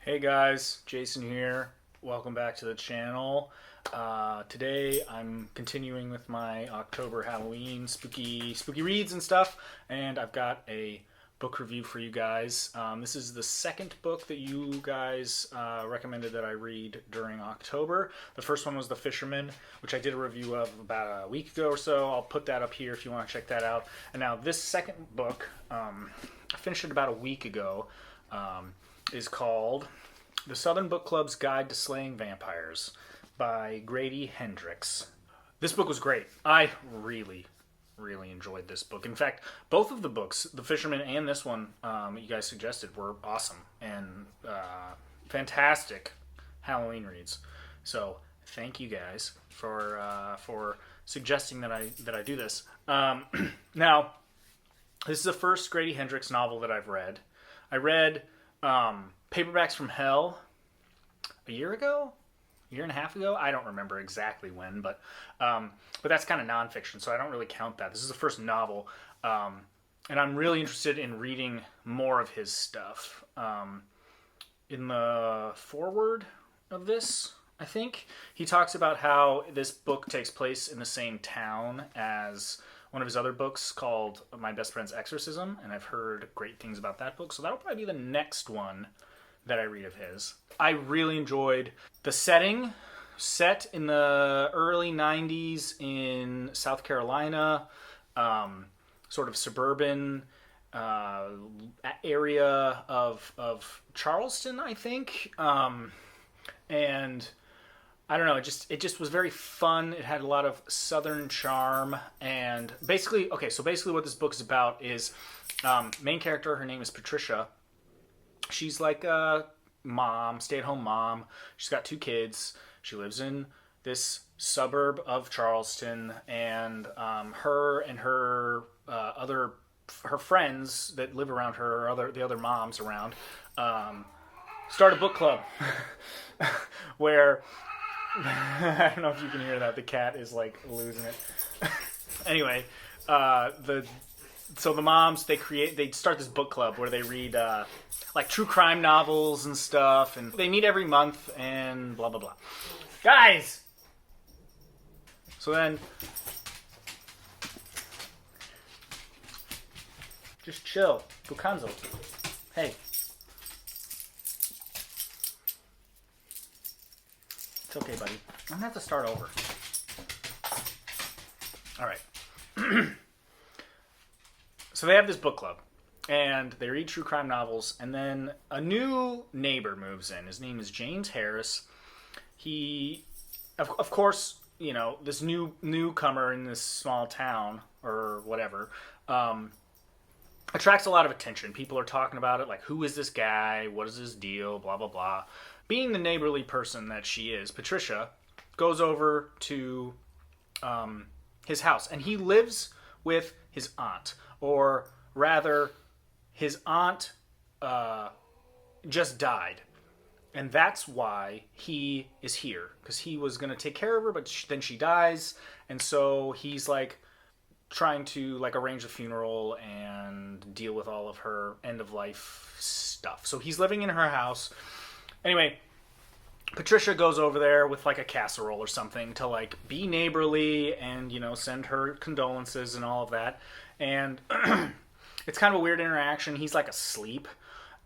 Hey guys, Jason here. Welcome back to the channel. Today I'm continuing with my October Halloween spooky reads and stuff, and I've got a book review for you guys. This is the second book that you guys recommended that I read during October. The first one was The Fisherman, which I did a review of about a week ago or so. I'll put that up here if you want to check that out. And now this second book, I finished it about a week ago. Is called The Southern Book Club's Guide to Slaying Vampires by Grady, Hendrix. This book was great. I really enjoyed this book. In fact, both of the books, The Fisherman and this one you guys suggested, were awesome and fantastic Halloween reads. So thank you guys for suggesting that I do this. Now, this is the first Grady Hendrix novel that I've read. I read Paperbacks from Hell a year and a half ago. I don't remember exactly when, but that's kind of nonfiction, so I don't really count that. This is the first novel, and I'm really interested in reading more of his stuff. In the foreword of this, I think, he talks about how this book takes place in the same town as one of his other books called My Best Friend's Exorcism, and I've heard great things about that book, so that'll probably be the next one that I read of his. I really enjoyed the setting, set in the early 90s in South Carolina, sort of suburban area of Charleston, I think, and I don't know. It just was very fun. It had a lot of Southern charm, and basically, what this book is about is main character. Her name is Patricia. She's like a mom, stay-at-home mom. She's got two kids. She lives in this suburb of Charleston, and her and her her friends that live around her, the other moms around, start a book club where. I don't know if you can hear that. The cat is like losing it. Anyway, so the moms they start this book club where they read like true crime novels and stuff, and they meet every month and blah blah blah. Guys, so then just chill. Bukanzo. Hey. It's okay, buddy. I'm gonna have to start over. All right. So they have this book club, and they read true crime novels, and then a new neighbor moves in. His name is James Harris. He, of course, you know, this newcomer in this small town or whatever, attracts a lot of attention. People are talking about it, like, who is this guy? What is his deal? Blah, blah, blah. Being the neighborly person that she is, Patricia goes over to his house, and he lives with his aunt, or rather, his aunt just died, and that's why he is here, because he was going to take care of her, but then she dies, and so he's like trying to like arrange a funeral and deal with all of her end of life stuff. So he's living in her house. Anyway, Patricia goes over there with like a casserole or something to like be neighborly and, you know, send her condolences and all of that. And it's kind of a weird interaction. He's like asleep,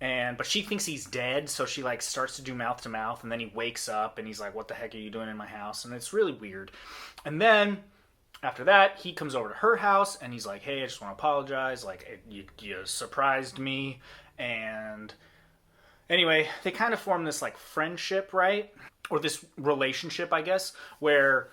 but she thinks he's dead, so she like starts to do mouth to mouth, and then he wakes up and he's like, "What the heck are you doing in my house?" And it's really weird. And then after that, he comes over to her house and he's like, "Hey, I just want to apologize. Like, you surprised me." And anyway, they kind of form this like friendship, right? Or this relationship, I guess, where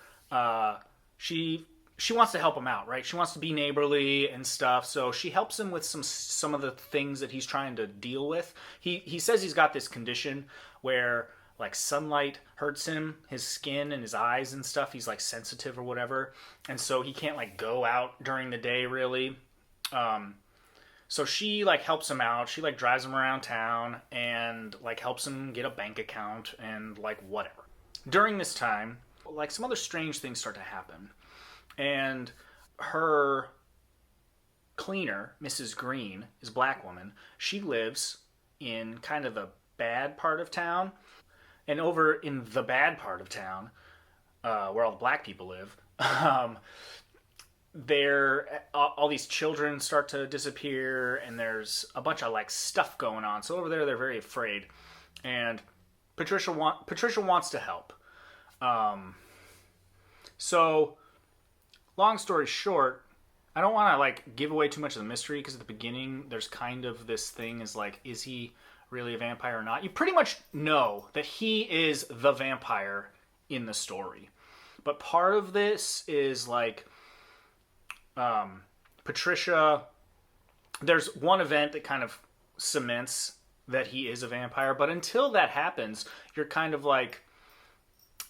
she wants to help him out, right? She wants to be neighborly and stuff, so she helps him with some of the things that he's trying to deal with. He says he's got this condition where like sunlight hurts him, his skin and his eyes and stuff. He's like sensitive or whatever, and so he can't like go out during the day really. So she like helps him out. She like drives him around town and like helps him get a bank account and like whatever. During this time, like some other strange things start to happen. And her cleaner, Mrs. Green, is a black woman. She lives in kind of the bad part of town. And over in the bad part of town, where all the black people live, there all these children start to disappear, and there's a bunch of like stuff going on. So over there, they're very afraid, and Patricia wants to help. So, long story short, I don't want to like give away too much of the mystery, because at the beginning there's kind of this thing is like, is he really a vampire or not? You pretty much know that he is the vampire in the story, but part of this is like Patricia. There's one event that kind of cements that he is a vampire, but until that happens, you're kind of like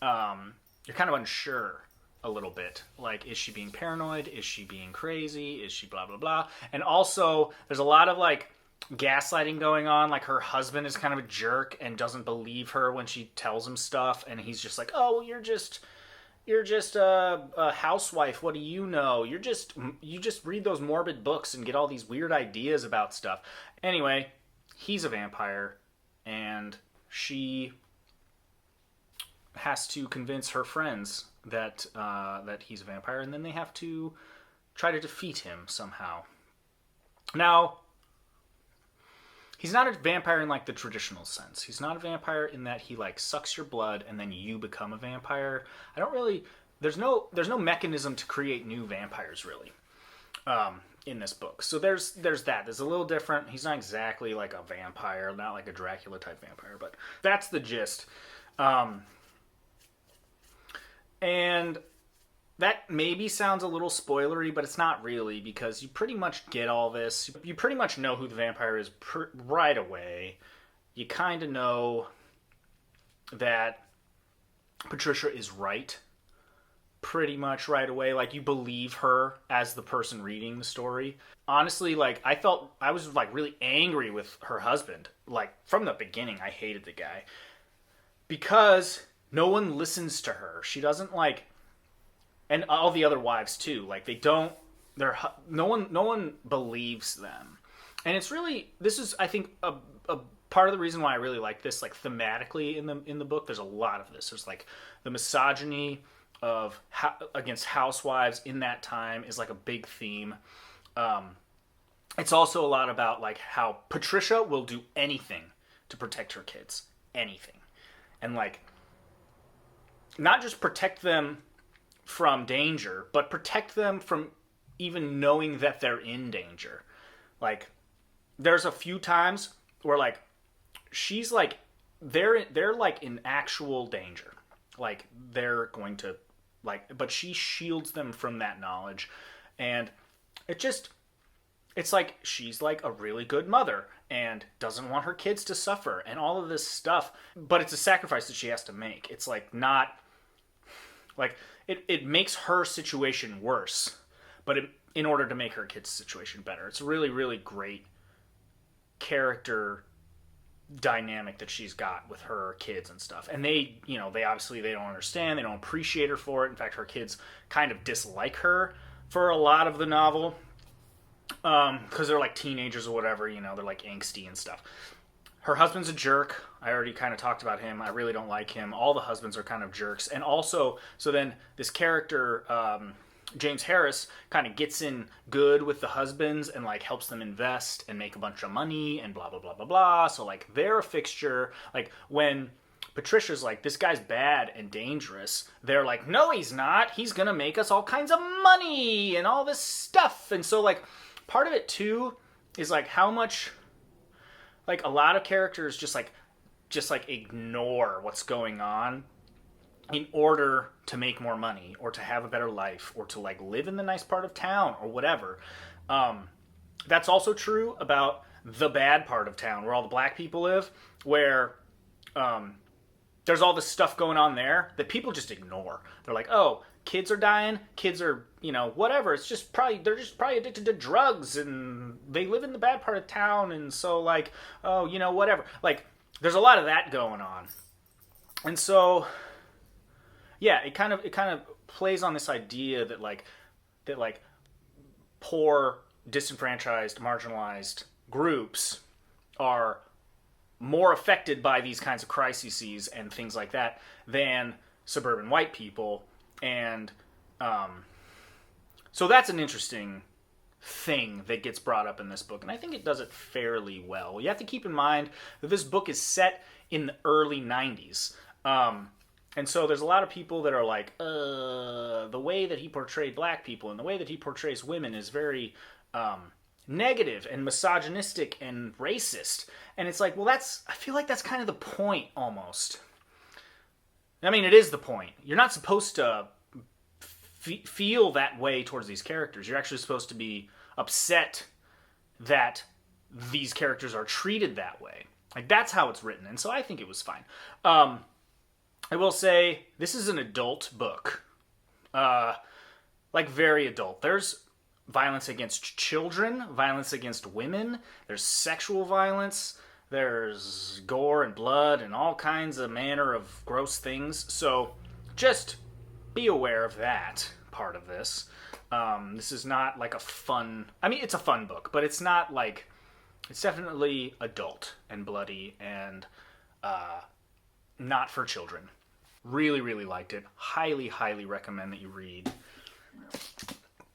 you're kind of unsure a little bit. Like, is she being paranoid? Is she being crazy? Is she blah blah blah? And also, there's a lot of like gaslighting going on. Like, her husband is kind of a jerk and doesn't believe her when she tells him stuff, and he's just like, oh, well, you're just a housewife. What do you know? You just read those morbid books and get all these weird ideas about stuff. Anyway, he's a vampire, and she has to convince her friends that he's a vampire, and then they have to try to defeat him somehow. Now, he's not a vampire in like the traditional sense. He's not a vampire in that he like sucks your blood and then you become a vampire. There's no mechanism to create new vampires really in this book. So there's that. There's a little different. He's not exactly like a vampire, not like a Dracula type vampire, but that's the gist. And that maybe sounds a little spoilery, but it's not really, because you pretty much get all this. You pretty much know who the vampire is right away. You kind of know that Patricia is right pretty much right away. Like, you believe her as the person reading the story. Honestly, like, I was like really angry with her husband. Like, from the beginning, I hated the guy. Because no one listens to her. She doesn't like, and all the other wives too. Like, no one believes them. And it's really, this is, I think, a part of the reason why I really like this. Like, thematically in the book, there's a lot of this. There's like the misogyny of against housewives in that time is like a big theme. It's also a lot about like how Patricia will do anything to protect her kids, anything, and like, not just protect them from danger, but protect them from even knowing that they're in danger. Like, there's a few times where like she's like they're like in actual danger. Like, they're going to like, but she shields them from that knowledge. And it's like she's like a really good mother and doesn't want her kids to suffer and all of this stuff, but it's a sacrifice that she has to make. It's like not like it makes her situation worse, but in order to make her kids' situation better. It's a really, really great character dynamic that she's got with her kids and stuff. And they obviously they don't understand, they don't appreciate her for it. In fact, her kids kind of dislike her for a lot of the novel, because they're like teenagers or whatever, they're like angsty and stuff. Her husband's a jerk. I already kind of talked about him. I really don't like him. All the husbands are kind of jerks. And also, so then this character, James Harris, kind of gets in good with the husbands and like helps them invest and make a bunch of money and blah, blah, blah, blah, blah. So like they're a fixture. Like, when Patricia's like, this guy's bad and dangerous, they're like, no, he's not. He's going to make us all kinds of money and all this stuff. And so like part of it too is like how much, like, a lot of characters just like ignore what's going on in order to make more money or to have a better life or to like live in the nice part of town or whatever. That's also true about the bad part of town where all the black people live, where there's all this stuff going on there that people just ignore. They're like, oh, kids are dying, kids are, whatever. It's just they're just probably addicted to drugs and they live in the bad part of town. And so like, oh, whatever. Like, there's a lot of that going on. And so, yeah, it kind of plays on this idea that poor, disenfranchised, marginalized groups are more affected by these kinds of crises and things like that than suburban white people. And so that's an interesting thing that gets brought up in this book, and I think it does it fairly well. You have to keep in mind that this book is set in the early 90s. And so there's a lot of people that are like, the way that he portrayed black people and the way that he portrays women is very negative and misogynistic and racist. And it's like, well, I feel like that's kind of the point almost. I mean, it is the point. You're not supposed to feel that way towards these characters. You're actually supposed to be upset that these characters are treated that way. Like, that's how it's written. And so I think it was fine. I will say, this is an adult book. Like, very adult. There's violence against children, violence against women, there's sexual violence, there's gore and blood and all kinds of manner of gross things. So just be aware of that part of this. This is not like a fun... I mean, it's a fun book, but it's not like... It's definitely adult and bloody and not for children. Really, really liked it. Highly, highly recommend that you read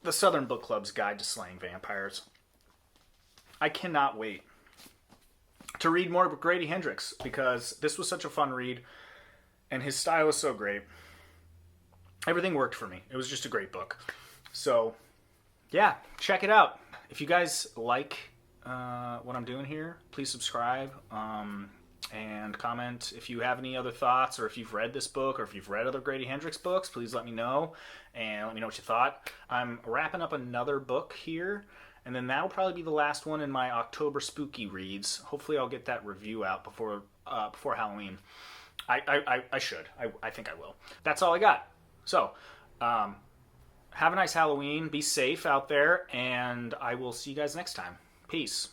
The Southern Book Club's Guide to Slaying Vampires. I cannot wait to read more of Grady Hendrix because this was such a fun read and his style is so great. Everything worked for me. It was just a great book. So, yeah, check it out. If you guys like what I'm doing here, please subscribe and comment. If you have any other thoughts, or if you've read this book, or if you've read other Grady Hendrix books, please let me know, and let me know what you thought. I'm wrapping up another book here, and then that'll probably be the last one in my October spooky reads. Hopefully I'll get that review out before Halloween. I should. I think I will. That's all I got. So, have a nice Halloween. Be safe out there, and I will see you guys next time. Peace.